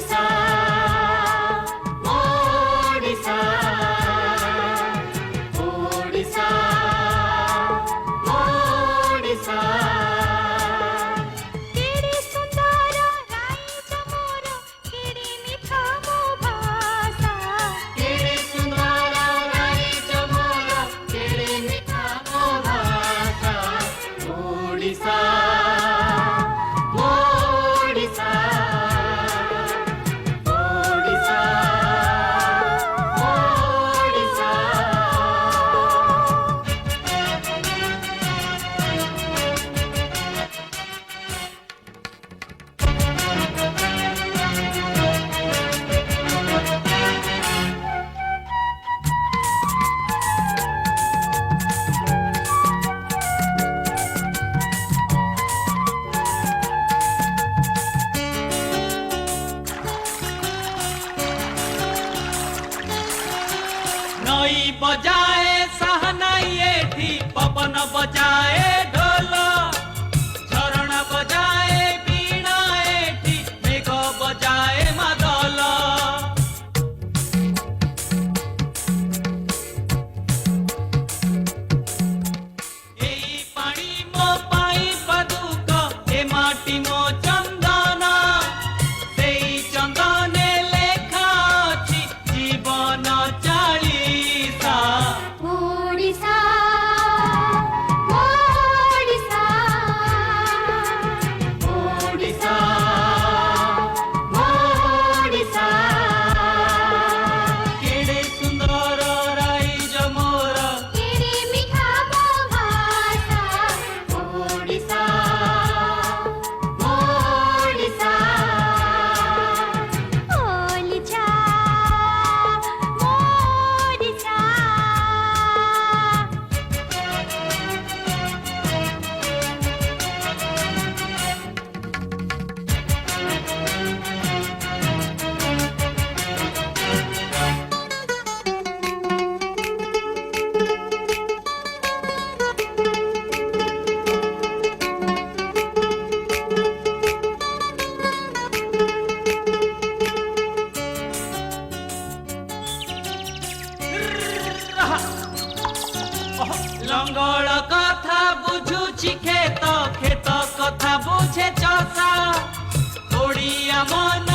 ओडिशा ओडिशा ओडिशा ओडिशा केड़ी सुंदर राइज मोर केड़ी मीठा मो भाषा केड़ी सुंदर राइज मोर केड़ी मीठा मो भाषा ओडिशा ओडिशा ओडिशा ओडिशा नई बजाए सहनाई एठी पवन बजाए ढोल झरणा बजाए बीणा एठी मेघ बजाए मादल एई पानी मो पाई बदुक ए माटी मो चंदन सेई चंदने लेखा अछि जीवन चालीसा ओडिशा ओडिशा ओडिशा ओडिशा केड़े सुंदर राइज मोर केड़ी मीठा मो भाषा ओडिशा ओडिशा ओलिचा ओडिशा लंगड़ कथा बुझुछि खेत खेत कथा बुझे चषा ओडिया मन